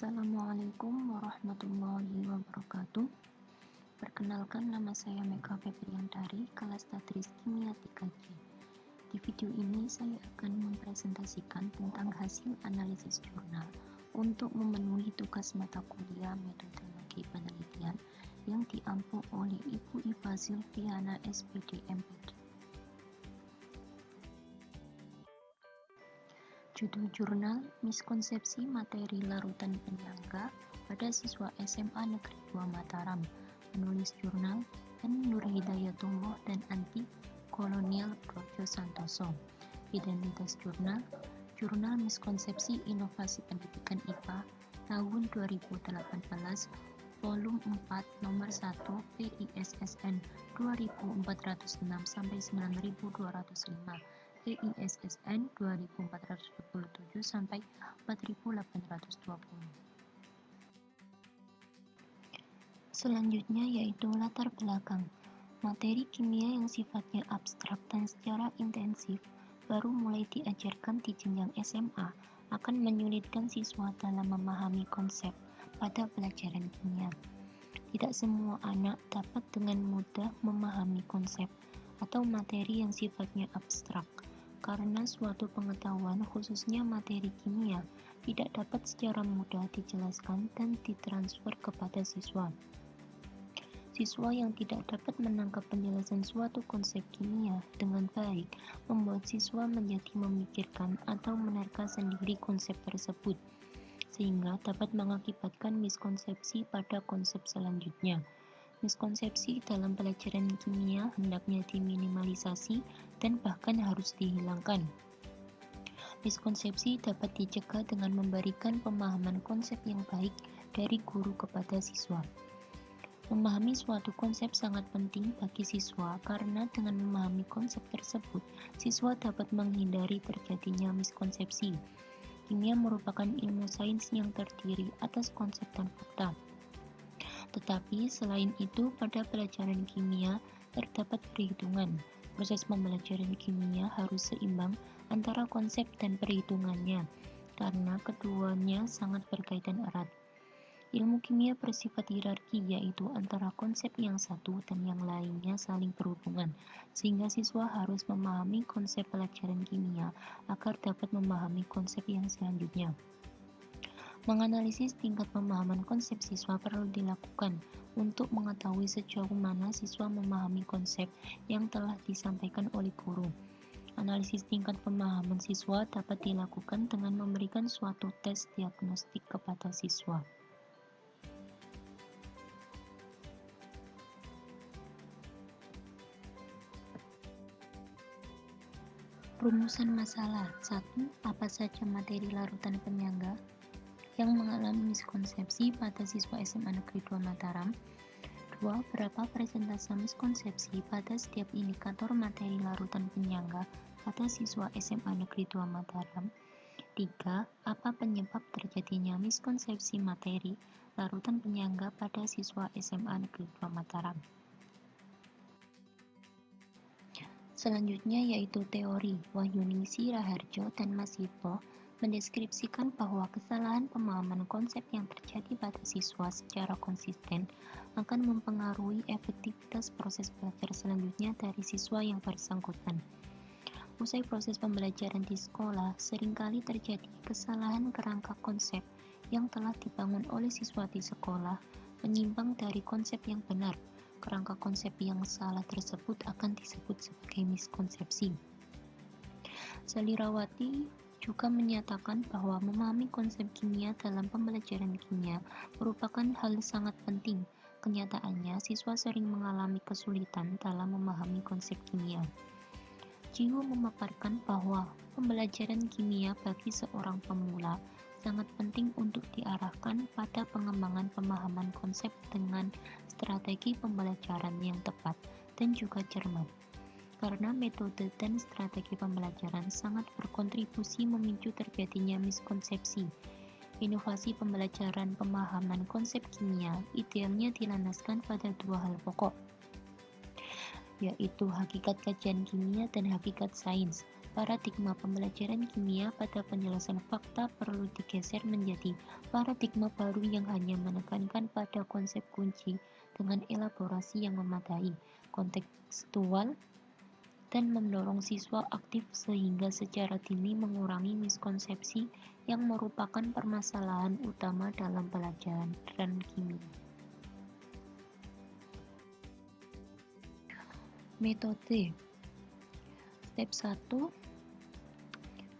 Assalamualaikum warahmatullahi wabarakatuh. Perkenalkan, nama saya Mega Febriantari, kelas Tadris Kimia 3G. Di video ini saya akan mempresentasikan tentang hasil analisis jurnal untuk memenuhi tugas mata kuliah metodologi penelitian yang diampu oleh Ibu Iva Zilviana SPD MPD. Judul jurnal, Miskonsepsi Materi Larutan Penyangga pada Siswa SMA Negeri 2 Mataram. Penulis jurnal, N. Nur Hidayatullah dan Anti Kolonial Projo Santoso. Identitas jurnal, Jurnal Miskonsepsi Inovasi Pendidikan IPA tahun 2018, volume 4, nomor 1, PISSN 2406-9205, PISSN 2427-4820. Selanjutnya yaitu latar belakang. Materi kimia yang sifatnya abstrak dan secara intensif baru mulai diajarkan di jenjang SMA akan menyulitkan siswa dalam memahami konsep pada pelajaran kimia. Tidak semua anak dapat dengan mudah memahami konsep atau materi yang sifatnya abstrak, karena suatu pengetahuan, khususnya materi kimia, tidak dapat secara mudah dijelaskan dan ditransfer kepada siswa. Siswa yang tidak dapat menangkap penjelasan suatu konsep kimia dengan baik membuat siswa menjadi memikirkan atau menerka sendiri konsep tersebut, sehingga dapat mengakibatkan miskonsepsi pada konsep selanjutnya. Miskonsepsi dalam pelajaran kimia hendaknya diminimalisasi dan bahkan harus dihilangkan. Miskonsepsi dapat dicegah dengan memberikan pemahaman konsep yang baik dari guru kepada siswa. Memahami suatu konsep sangat penting bagi siswa karena dengan memahami konsep tersebut, siswa dapat menghindari terjadinya miskonsepsi. Kimia merupakan ilmu sains yang terdiri atas konsep dan fakta. Tetapi selain itu, pada pelajaran kimia terdapat perhitungan. Proses pembelajaran kimia harus seimbang antara konsep dan perhitungannya, karena keduanya sangat berkaitan erat. Ilmu kimia bersifat hierarki, yaitu antara konsep yang satu dan yang lainnya saling berhubungan, sehingga siswa harus memahami konsep pelajaran kimia agar dapat memahami konsep yang selanjutnya. Menganalisis tingkat pemahaman konsep siswa perlu dilakukan untuk mengetahui sejauh mana siswa memahami konsep yang telah disampaikan oleh guru. Analisis tingkat pemahaman siswa dapat dilakukan dengan memberikan suatu tes diagnostik kepada siswa. Rumusan masalah. 1. Apa saja materi larutan penyangga yang mengalami miskonsepsi pada siswa SMA Negeri 2 Mataram? 2. Berapa persentase miskonsepsi pada setiap indikator materi larutan penyangga pada siswa SMA Negeri 2 Mataram? 3. Apa penyebab terjadinya miskonsepsi materi larutan penyangga pada siswa SMA Negeri 2 Mataram? Selanjutnya yaitu teori. Wahyuningsi Raharjo dan Masito mendeskripsikan bahwa kesalahan pemahaman konsep yang terjadi pada siswa secara konsisten akan mempengaruhi efektivitas proses belajar selanjutnya dari siswa yang bersangkutan. Usai proses pembelajaran di sekolah, seringkali terjadi kesalahan kerangka konsep yang telah dibangun oleh siswa di sekolah menyimpang dari konsep yang benar. Kerangka konsep yang salah tersebut akan disebut sebagai miskonsepsi. Salirawati juga menyatakan bahwa memahami konsep kimia dalam pembelajaran kimia merupakan hal sangat penting. Kenyataannya, siswa sering mengalami kesulitan dalam memahami konsep kimia. Jiwo memaparkan bahwa pembelajaran kimia bagi seorang pemula sangat penting untuk diarahkan pada pengembangan pemahaman konsep dengan strategi pembelajaran yang tepat dan juga cermat. Karena metode dan strategi pembelajaran sangat berkontribusi memicu terjadinya miskonsepsi. Inovasi pembelajaran pemahaman konsep kimia idealnya dilandaskan pada dua hal pokok, yaitu hakikat kajian kimia dan hakikat sains. Paradigma pembelajaran kimia pada penjelasan fakta perlu digeser menjadi paradigma baru yang hanya menekankan pada konsep kunci dengan elaborasi yang memadai, kontekstual, dan mendorong siswa aktif sehingga secara dini mengurangi miskonsepsi yang merupakan permasalahan utama dalam pelajaran kimia. Metode. Step 1.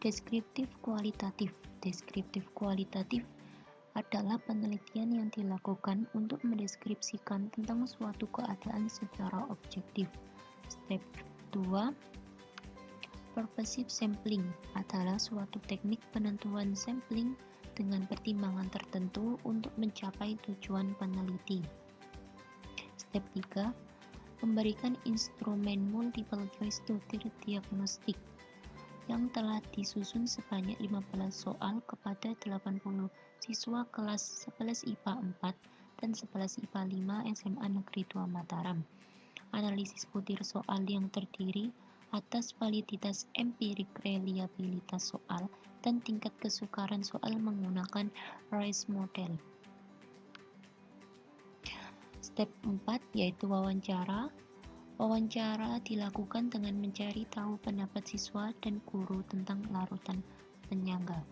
Deskriptif kualitatif. Deskriptif kualitatif adalah penelitian yang dilakukan untuk mendeskripsikan tentang suatu keadaan secara objektif. Step 2. Purposive sampling adalah suatu teknik penentuan sampling dengan pertimbangan tertentu untuk mencapai tujuan peneliti. Step 3. Memberikan instrumen multiple choice tutor diagnostik yang telah disusun sebanyak 15 soal kepada 80 siswa kelas 11 IPA 4 dan 11 IPA 5 SMA Negeri 2 Mataram. Analisis butir soal yang terdiri atas validitas empirik reliabilitas soal dan tingkat kesukaran soal menggunakan Rice Model. Step 4 yaitu wawancara. Wawancara dilakukan dengan mencari tahu pendapat siswa dan guru tentang larutan penyangga.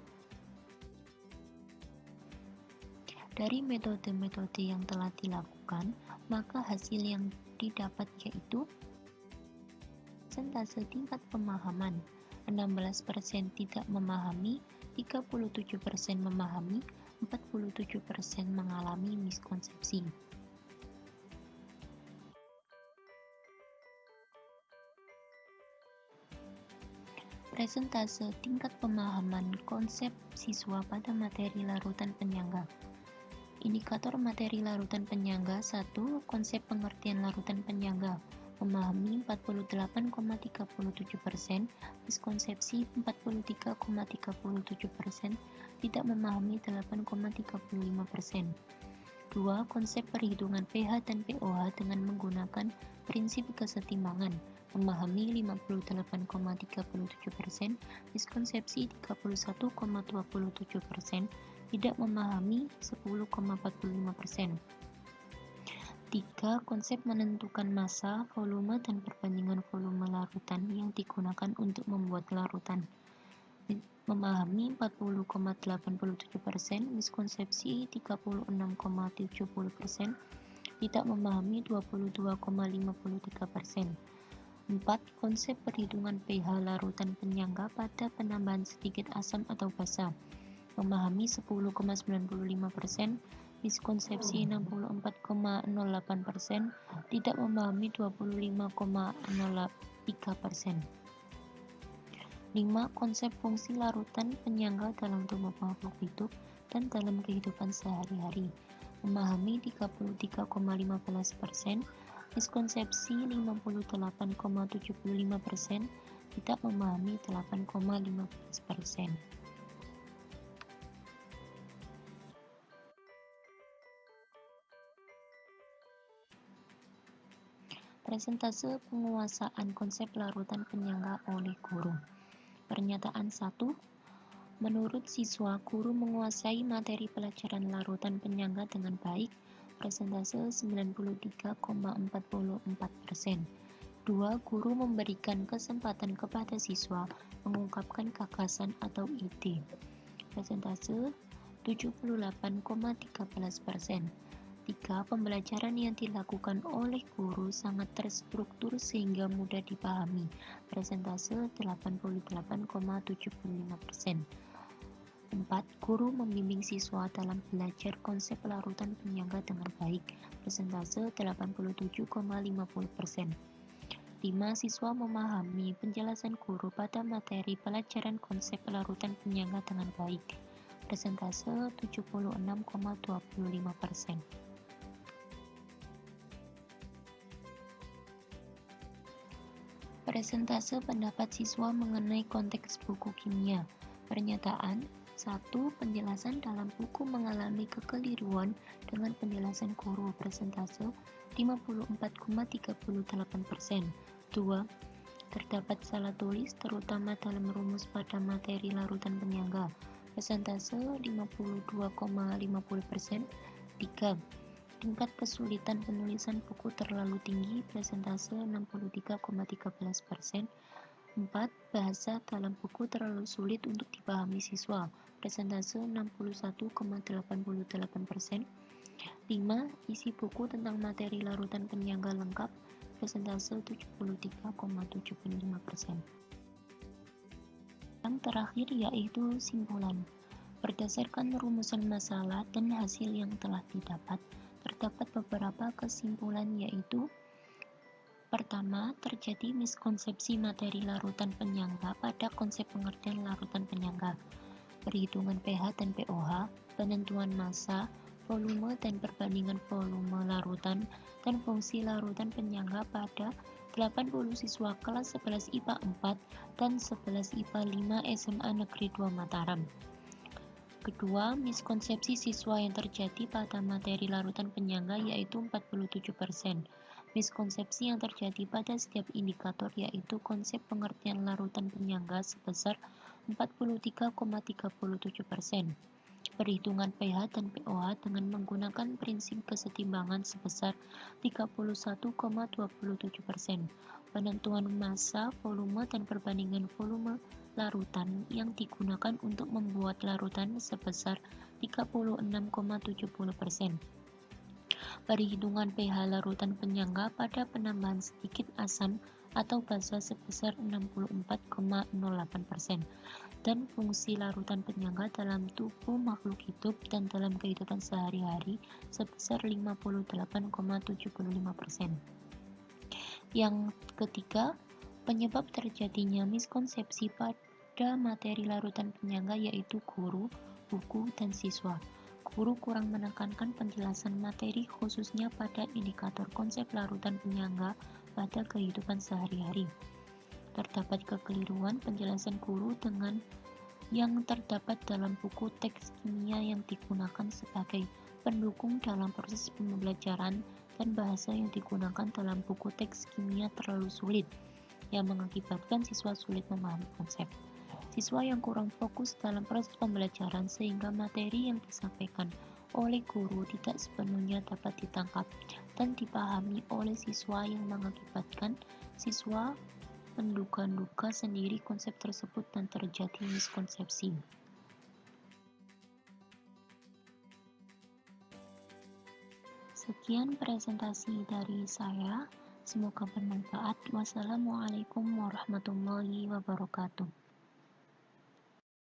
Dari metode-metode yang telah dilakukan, maka hasil yang didapat yaitu persentase tingkat pemahaman 16% tidak memahami, 37% memahami, 47% mengalami miskonsepsi. Presentase tingkat pemahaman konsep siswa pada materi larutan penyangga. Indikator materi larutan penyangga 1. Konsep pengertian larutan penyangga. Memahami 48,37%, miskonsepsi 43,37%, tidak memahami 8,35%. 2. Konsep perhitungan pH dan pOH dengan menggunakan prinsip kesetimbangan. Memahami 58,37%, miskonsepsi 31,27%, tidak memahami 10,45%. 3. Konsep menentukan massa, volume, dan perbandingan volume larutan yang digunakan untuk membuat larutan. Memahami 40,87%, miskonsepsi 36,70%, tidak memahami 22,53%. 4. Konsep perhitungan pH larutan penyangga pada penambahan sedikit asam atau basa. Memahami 10,95%, miskonsepsi 64,08%, tidak memahami 25,03%. 5. Konsep fungsi larutan penyangga dalam tubuh makhluk hidup dan dalam kehidupan sehari-hari. Memahami 33,15%, miskonsepsi 58,75%, tidak memahami 8,15%. Presentase penguasaan konsep larutan penyangga oleh guru. Pernyataan 1. Menurut siswa, guru menguasai materi pelajaran larutan penyangga dengan baik. Presentase 93,44%. 2. Guru memberikan kesempatan kepada siswa mengungkapkan gagasan atau ide. Presentase 78,13%. 3. Pembelajaran yang dilakukan oleh guru sangat terstruktur sehingga mudah dipahami. Presentase 88,75%. 4. Guru membimbing siswa dalam belajar konsep larutan penyangga dengan baik. Presentase 87,50%. 5. Siswa memahami penjelasan guru pada materi pelajaran konsep larutan penyangga dengan baik. Presentase 76,25%. Presentase pendapat siswa mengenai konteks buku kimia. Pernyataan 1. Penjelasan dalam buku mengalami kekeliruan dengan penjelasan guru. Presentase 54,38%. 2. Terdapat salah tulis terutama dalam rumus pada materi larutan penyangga. Persentase 52,50%. 3. Tingkat kesulitan penulisan buku terlalu tinggi. Persentase 63,13%. 4. Bahasa dalam buku terlalu sulit untuk dipahami siswa. Persentase 61,88%. 5. Isi buku tentang materi larutan penyangga lengkap. Persentase 73,75%. Yang terakhir yaitu simpulan. Berdasarkan rumusan masalah dan hasil yang telah didapat, terdapat beberapa kesimpulan yaitu: pertama, terjadi miskonsepsi materi larutan penyangga pada konsep pengertian larutan penyangga. Perhitungan pH dan pOH, penentuan massa, volume dan perbandingan volume larutan, dan fungsi larutan penyangga pada 80 siswa kelas 11 IPA 4 dan 11 IPA 5 SMA Negeri 2 Mataram. Kedua, miskonsepsi siswa yang terjadi pada materi larutan penyangga yaitu 47%. Miskonsepsi yang terjadi pada setiap indikator yaitu konsep pengertian larutan penyangga sebesar 43,37%. Perhitungan pH dan pOH dengan menggunakan prinsip kesetimbangan sebesar 31,27%. Penentuan massa, volume, dan perbandingan volume larutan yang digunakan untuk membuat larutan sebesar 36,70%. Perhitungan pH larutan penyangga pada penambahan sedikit asam atau basa sebesar 64,08%. Dan fungsi larutan penyangga dalam tubuh makhluk hidup dan dalam kehidupan sehari-hari sebesar 58,75%. Yang ketiga, penyebab terjadinya miskonsepsi pada materi larutan penyangga yaitu guru, buku, dan siswa. Guru kurang menekankan penjelasan materi khususnya pada indikator konsep larutan penyangga pada kehidupan sehari-hari. Terdapat kekeliruan penjelasan guru dengan yang terdapat dalam buku teks kimia yang digunakan sebagai pendukung dalam proses pembelajaran dan bahasa yang digunakan dalam buku teks kimia terlalu sulit, yang mengakibatkan siswa sulit memahami konsep. Siswa yang kurang fokus dalam proses pembelajaran sehingga materi yang disampaikan oleh guru tidak sepenuhnya dapat ditangkap dan dipahami oleh siswa yang mengakibatkan siswa menduga-duga sendiri konsep tersebut dan terjadi miskonsepsi. Sekian presentasi dari saya, semoga bermanfaat. Wassalamualaikum warahmatullahi wabarakatuh.